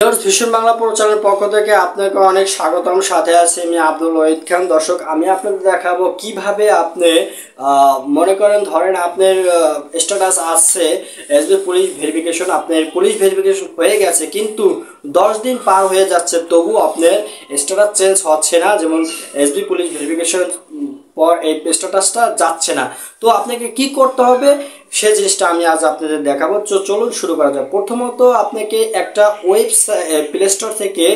ভীষণ বাংলা প্রচারের পক্ষ থেকে আপনাকে অনেক স্বাগতম। সাথে আছি আমি আব্দুল ওয়াহিদ খান। দর্শক, আমি আপনাদের দেখাবো কিভাবে আপনি মনে করেন ধরেন আপনার স্ট্যাটাস আসছে এসবি পুলিশ ভেরিফিকেশন, আপনার পুলিশ ভেরিফিকেশন হয়ে গেছে কিন্তু 10 দিন পার হয়ে যাচ্ছে, তবু আপনার স্ট্যাটাস চেঞ্জ হচ্ছে না। যেমন এসবি পুলিশ ভেরিফিকেশন পর এই স্ট্যাটাসটা যাচ্ছে না, তো আপনাকে কি করতে হবে সেই জিনিসটা আমি আজ আপনাদের দেখাবো। তো চলুন শুরু করা যাক। প্রথমত আপনাকে একটা ওয়েবসাইট প্লে স্টোর থেকে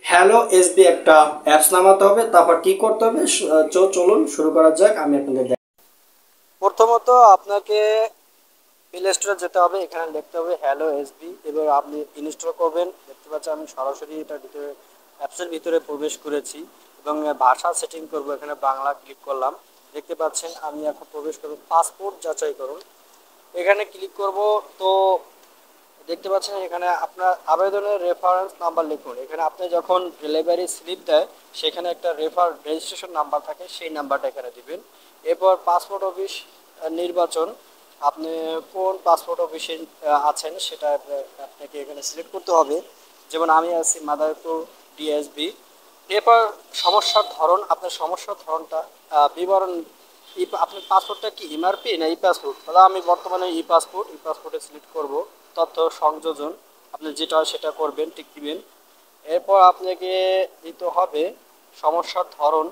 হ্যালো এসবি একটা অ্যাপস নামাতে হবে। তারপর কি করতে হবে চলুন শুরু করা যাক। আমি আপনাদের প্রথমত আপনাকে প্লে স্টোরে যেতে হবে, এখানে লিখতে হবে হ্যালো এসবি। এবার আপনি ইনস্টল করবেন। দেখতে পাচ্ছেন আমি সরাসরি এটার ভিতরে অ্যাপসের ভিতরে প্রবেশ করেছি এবং ভাষা সেটিং করব। এখানে বাংলা ক্লিক করলাম। দেখতে পাচ্ছেন আমি এখন প্রবেশ করব, পাসপোর্ট যাচাই করুন, এখানে ক্লিক করব। তো দেখতে পাচ্ছেন এখানে আপনার আবেদনের রেফারেন্স নাম্বার লিখুন। এখানে আপনি যখন ডেলিভারি স্লিপ দেয় সেখানে একটা রেজিস্ট্রেশন নাম্বার থাকে, সেই নাম্বারটা এখানে দিবেন। এরপর পাসপোর্ট অফিস নির্বাচন, আপনি কোন পাসপোর্ট অফিসে আছেন সেটা আপনাকে এখানে সিলেক্ট করতে হবে। যেমন আমি আছি মাদারপুর ডিএসবি। এরপর সমস্যার ধরন, আপনার সমস্যার ধরনটা বিবরণ, আপনার পাসপোর্টটা কি এমআরপি না ই পাসপোর্ট? তাহলে আমি বর্তমানে ই পাসপোর্টে সিলেক্ট করব। তথ্য সংযোজন, আপনি যেটা সেটা করবেন, টিক দিবেন। এরপর আপনাকে দিতে হবে সমস্যার ধরন,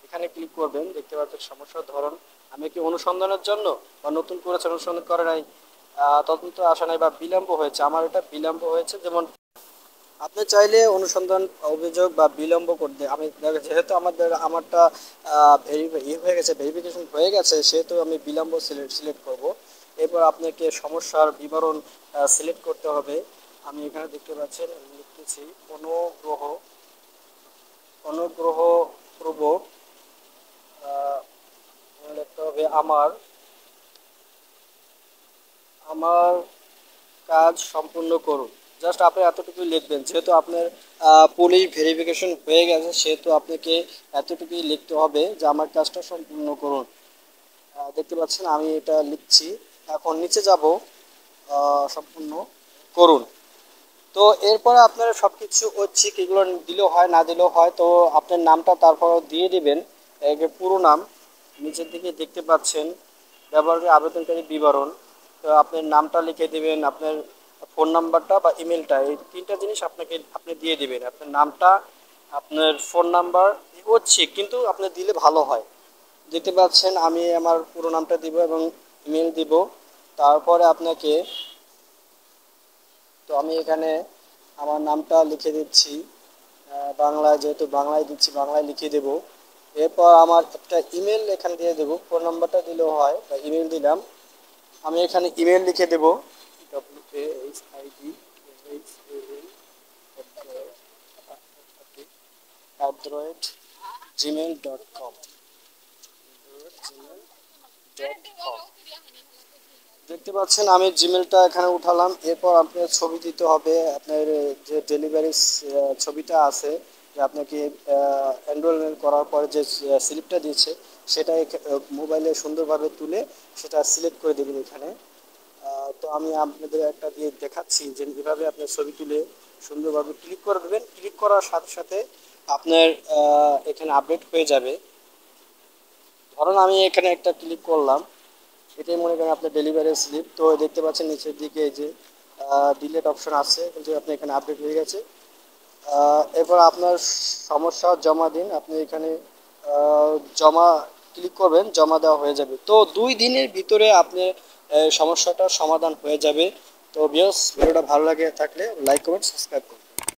এখানে ক্লিক করবেন। দেখতে পাচ্ছেন সমস্যার ধরন, আমি কি অনুসন্ধানের জন্য বা নতুন করেছে অনুসন্ধান করে নাই, তদন্ত আসা নাই বা বিলম্ব হয়েছে, আমার এটা বিলম্ব হয়েছে। যেমন আপনি চাইলে অনুসন্ধান অভিযোগ বা বিলম্ব করতে, আমি যেহেতু আমারটা হয়ে গেছে, ভেরিফিকেশন হয়ে গেছে, সেহেতু আমি বিলম্ব সিলেক্ট করব। এরপর আপনাকে সমস্যার বিবরণ সিলেক্ট করতে হবে। আমি এখানে দেখতে পাচ্ছেন লিখতেছি অনুগ্রহ অনুগ্রহপূর্বক লিখতে হবে আমার আমার কাজ সম্পূর্ণ করুন। জাস্ট আপনি এতটুকুই লিখবেন। যেহেতু আপনার পুলিশ ভেরিফিকেশন হয়ে গেছে সেহেতু আপনাকে এতটুকুই লিখতে হবে যে আমার কাজটা সম্পূর্ণ করুন। দেখতে পাচ্ছেন আমি এটা লিখছি। এখন নিচে যাব, সম্পূর্ণ করুন। তো এরপরে আপনারা সব কিছু ঐচ্ছিক এগুলো দিলেও হয়, না দিলেও হয়। তো আপনার নামটা তারপরও দিয়ে দিবেন, পুরো নাম। নিচের দিকে দেখতে পাচ্ছেন ব্যবহারকারী আবেদনকারী বিবরণ। তো আপনার নামটা লিখে দিবেন, আপনার ফোন নাম্বারটা বা ইমেলটা, এই তিনটা জিনিস আপনি দিয়ে দিবেন। আপনার নামটা, আপনার ফোন নাম্বার ঐচ্ছিক, কিন্তু আপনি দিলে ভালো হয়। দেখতে পাচ্ছেন আমি আমার পুরো নামটা দিব এবং ইমেল দিব। তারপরে আপনাকে, তো আমি এখানে আমার নামটা লিখে দিচ্ছি বাংলায়, যেহেতু বাংলায় দিচ্ছি বাংলায় লিখে দেব। এরপর আমার একটা ইমেল এখানে দিয়ে দেবো, ফোন নাম্বারটা দিলেও হয় বা ইমেল দিলাম। আমি এখানে ইমেল লিখে দেব, whaid@gmail.com। দেখতে পাচ্ছেন আমি জিমেলটা এখানে উঠালাম। এরপর আপনার ছবি দিতে হবে, আপনার যে ডেলিভারি ছবিটা আছে, যে আপনাকে এনরোলমেন্ট করার পরে যে স্লিপটা দিচ্ছে সেটা মোবাইলে সুন্দরভাবে তুলে সেটা সিলেক্ট করে দেবেন এখানে। তো আমি আপনাদের একটা দিয়ে দেখাচ্ছি যে এভাবে আপনার ছবি তুলে সুন্দরভাবে ক্লিক করে দেবেন। ক্লিক করার সাথে সাথে আপনার এখানে আপডেট হয়ে যাবে। ধরুন আমি এখানে একটা ক্লিক করলাম, এটাই মনে করেন আপনার ডেলিভারি স্লিপ। তো দেখতে পাচ্ছেন নিচের দিকে এই যে ডিলেট অপশন আছে, কিন্তু আপনি এখানে আপডেট হয়ে গেছে। এরপর আপনার সমস্যা জমা দিন, আপনি এখানে জমা ক্লিক করবেন, জমা দেওয়া হয়ে যাবে। তো 2 দিনের ভিতরে আপনি সমস্যাটার সমাধান হয়ে যাবে। তো ভিউয়ার্স, ভিডিওটা ভালো লাগে থাকলে লাইক কমেন্ট সাবস্ক্রাইব করুন।